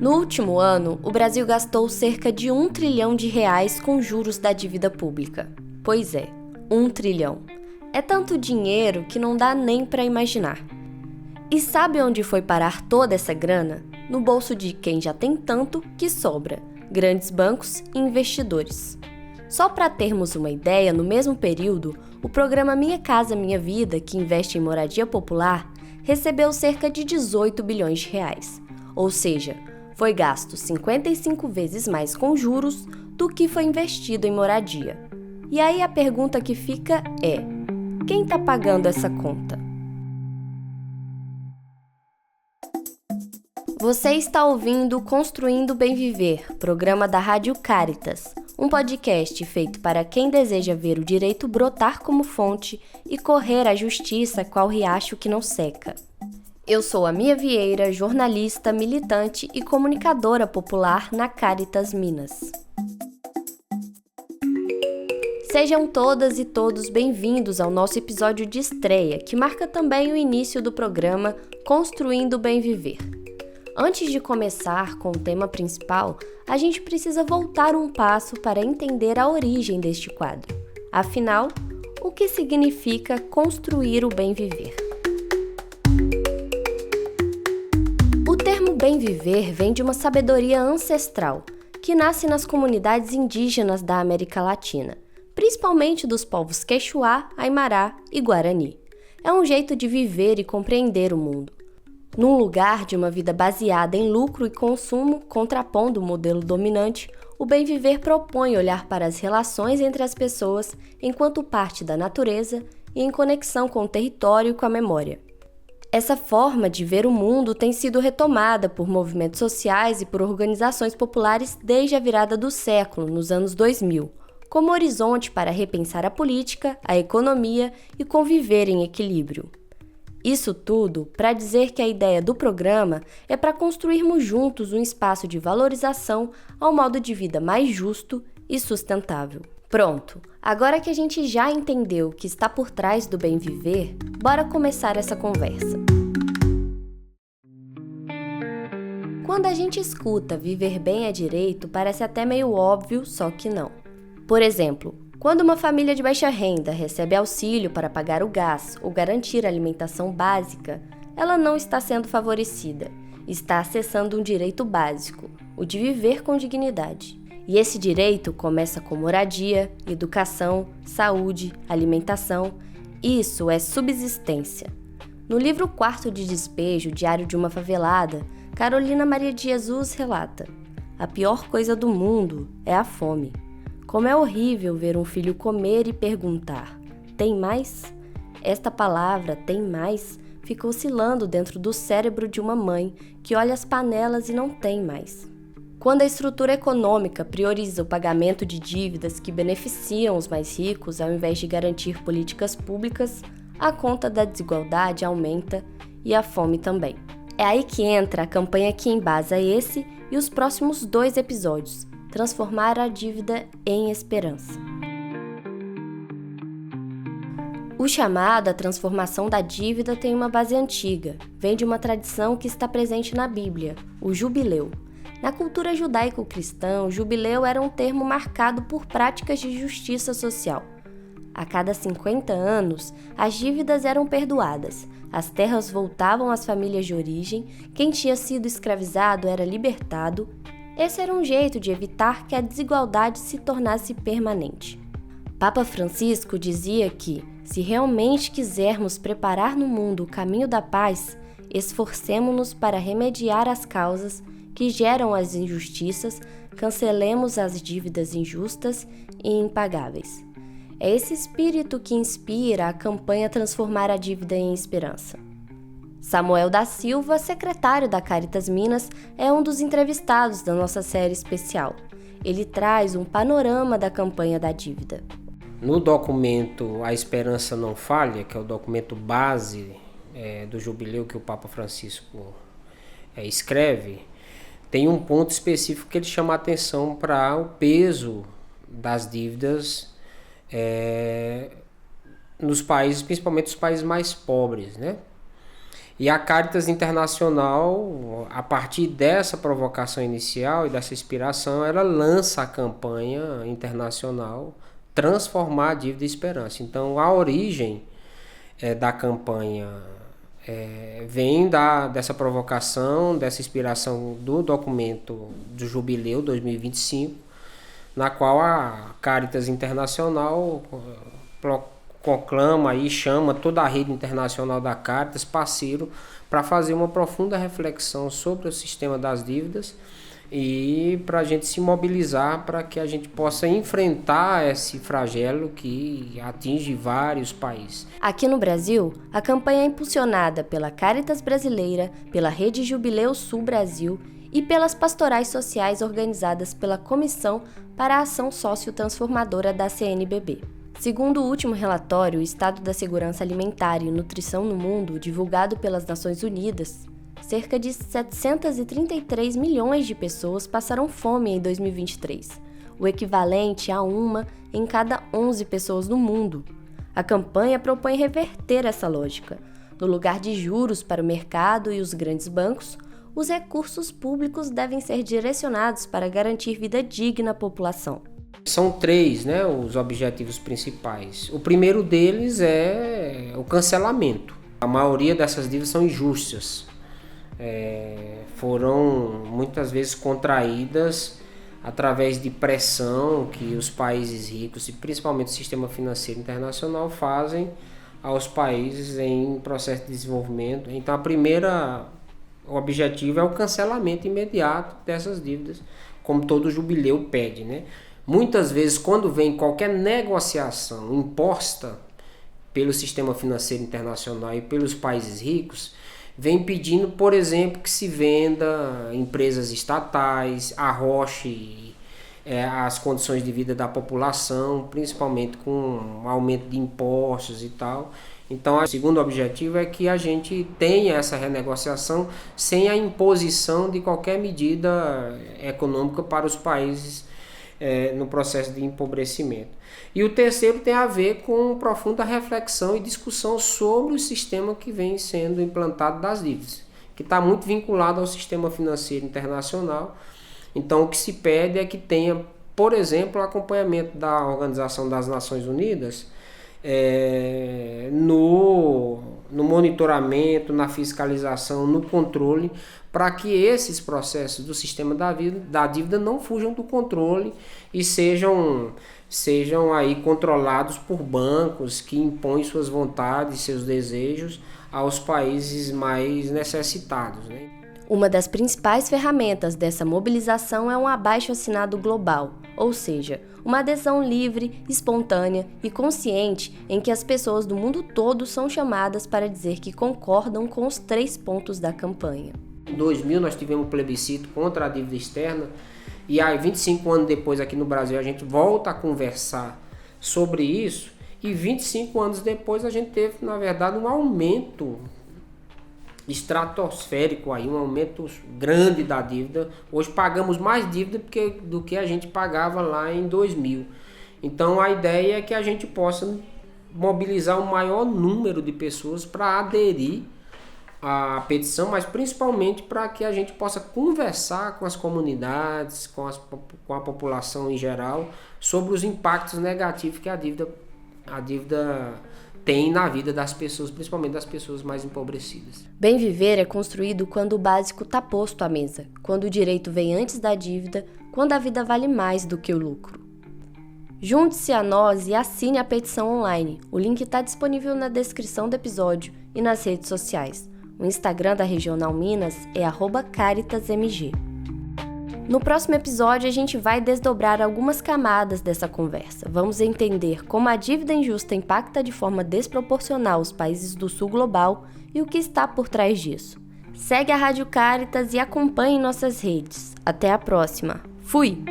No último ano, o Brasil gastou cerca de R$ 1 trilhão com juros da dívida pública. Pois é, 1 trilhão. É tanto dinheiro que não dá nem para imaginar. E sabe onde foi parar toda essa grana? No bolso de quem já tem tanto que sobra, grandes bancos e investidores. Só para termos uma ideia, no mesmo período, o programa Minha Casa Minha Vida, que investe em moradia popular, recebeu cerca de 18 bilhões de reais. Ou seja, foi gasto 55 vezes mais com juros do que foi investido em moradia. E aí a pergunta que fica é: quem está pagando essa conta? Você está ouvindo Construindo o Bem Viver, programa da Rádio Caritas, um podcast feito para quem deseja ver o direito brotar como fonte e correr a justiça qual riacho que não seca. Eu sou a Mia Vieira, jornalista, militante e comunicadora popular na Caritas Minas. Sejam todas e todos bem-vindos ao nosso episódio de estreia, que marca também o início do programa Construindo o Bem Viver. Antes de começar com o tema principal, a gente precisa voltar um passo para entender a origem deste quadro. Afinal, o que significa construir o bem viver? O termo bem viver vem de uma sabedoria ancestral, que nasce nas comunidades indígenas da América Latina, principalmente dos povos Quechua, Aimará e Guarani. É um jeito de viver e compreender o mundo. Num lugar de uma vida baseada em lucro e consumo, contrapondo o modelo dominante, o bem viver propõe olhar para as relações entre as pessoas enquanto parte da natureza e em conexão com o território e com a memória. Essa forma de ver o mundo tem sido retomada por movimentos sociais e por organizações populares desde a virada do século, nos anos 2000, como horizonte para repensar a política, a economia e conviver em equilíbrio. Isso tudo para dizer que a ideia do programa é para construirmos juntos um espaço de valorização ao modo de vida mais justo e sustentável. Pronto, agora que a gente já entendeu o que está por trás do bem viver, bora começar essa conversa. Quando a gente escuta viver bem é direito, parece até meio óbvio, só que não. Por exemplo, quando uma família de baixa renda recebe auxílio para pagar o gás ou garantir a alimentação básica, ela não está sendo favorecida, está acessando um direito básico, o de viver com dignidade. E esse direito começa com moradia, educação, saúde, alimentação. Isso é subsistência. No livro Quarto de Despejo, Diário de uma Favelada, Carolina Maria de Jesus relata: a pior coisa do mundo é a fome. Como é horrível ver um filho comer e perguntar: tem mais? Esta palavra, tem mais, fica oscilando dentro do cérebro de uma mãe que olha as panelas e não tem mais. Quando a estrutura econômica prioriza o pagamento de dívidas que beneficiam os mais ricos ao invés de garantir políticas públicas, a conta da desigualdade aumenta e a fome também. É aí que entra a campanha que embasa esse e os próximos 2 episódios: transformar a dívida em esperança. O chamado a transformação da dívida tem uma base antiga, vem de uma tradição que está presente na Bíblia, o jubileu. Na cultura judaico-cristã, o jubileu era um termo marcado por práticas de justiça social. A cada 50 anos, as dívidas eram perdoadas, as terras voltavam às famílias de origem, quem tinha sido escravizado era libertado. Esse era um jeito de evitar que a desigualdade se tornasse permanente. Papa Francisco dizia que, se realmente quisermos preparar no mundo o caminho da paz, esforcemo-nos para remediar as causas que geram as injustiças, cancelemos as dívidas injustas e impagáveis. É esse espírito que inspira a campanha Transformar a Dívida em Esperança. Samuel da Silva, secretário da Caritas Minas, é um dos entrevistados da nossa série especial. Ele traz um panorama da campanha da dívida. No documento A Esperança Não Falha, que é o documento base do jubileu que o Papa Francisco escreve, tem um ponto específico que ele chama a atenção para o peso das dívidas nos países, principalmente os países mais pobres, né? E a Caritas Internacional, a partir dessa provocação inicial e dessa inspiração, ela lança a campanha internacional Transformar a Dívida em Esperança. Então, a origem da campanha vem dessa provocação, dessa inspiração do documento do Jubileu 2025, na qual a Caritas Internacional proclama e chama toda a rede internacional da Caritas parceiro para fazer uma profunda reflexão sobre o sistema das dívidas e para a gente se mobilizar para que a gente possa enfrentar esse flagelo que atinge vários países. Aqui no Brasil, a campanha é impulsionada pela Caritas Brasileira, pela Rede Jubileu Sul Brasil e pelas pastorais sociais organizadas pela Comissão para a Ação Sociotransformadora da CNBB. Segundo o último relatório, o Estado da Segurança Alimentar e Nutrição no Mundo, divulgado pelas Nações Unidas, cerca de 733 milhões de pessoas passaram fome em 2023, o equivalente a uma em cada 11 pessoas no mundo. A campanha propõe reverter essa lógica. No lugar de juros para o mercado e os grandes bancos, os recursos públicos devem ser direcionados para garantir vida digna à população. São 3, os objetivos principais. O primeiro deles é o cancelamento. A maioria dessas dívidas são injustas. Foram muitas vezes contraídas através de pressão que os países ricos e principalmente o sistema financeiro internacional fazem aos países em processo de desenvolvimento. Então, o objetivo é o cancelamento imediato dessas dívidas, como todo jubileu pede, Muitas vezes, quando vem qualquer negociação imposta pelo sistema financeiro internacional e pelos países ricos, vem pedindo, por exemplo, que se venda empresas estatais, arroche as condições de vida da população, principalmente com aumento de impostos e tal. Então, o segundo objetivo é que a gente tenha essa renegociação sem a imposição de qualquer medida econômica para os países no processo de empobrecimento. E o terceiro tem a ver com profunda reflexão e discussão sobre o sistema que vem sendo implantado das dívidas, que está muito vinculado ao sistema financeiro internacional. Então, o que se pede é que tenha, por exemplo, o acompanhamento da Organização das Nações Unidas no monitoramento, na fiscalização, no controle, para que esses processos do sistema da dívida não fujam do controle e sejam aí controlados por bancos que impõem suas vontades, seus desejos aos países mais necessitados. Uma das principais ferramentas dessa mobilização é um abaixo-assinado global, ou seja, uma adesão livre, espontânea e consciente em que as pessoas do mundo todo são chamadas para dizer que concordam com os 3 pontos da campanha. Em 2000 nós tivemos um plebiscito contra a dívida externa e aí 25 anos depois aqui no Brasil a gente volta a conversar sobre isso e 25 anos depois a gente teve, na verdade, um aumento estratosférico aí, um aumento grande da dívida. Hoje pagamos mais dívida do que a gente pagava lá em 2000. Então a ideia é que a gente possa mobilizar o maior número de pessoas para aderir à petição, mas principalmente para que a gente possa conversar com as comunidades, com a população em geral, sobre os impactos negativos que a dívida tem na vida das pessoas, principalmente das pessoas mais empobrecidas. Bem viver é construído quando o básico está posto à mesa, quando o direito vem antes da dívida, quando a vida vale mais do que o lucro. Junte-se a nós e assine a petição online. O link está disponível na descrição do episódio e nas redes sociais. O Instagram da Regional Minas é @caritasmg. No próximo episódio, a gente vai desdobrar algumas camadas dessa conversa. Vamos entender como a dívida injusta impacta de forma desproporcional os países do sul global e o que está por trás disso. Segue a Rádio Caritas e acompanhe nossas redes. Até a próxima. Fui!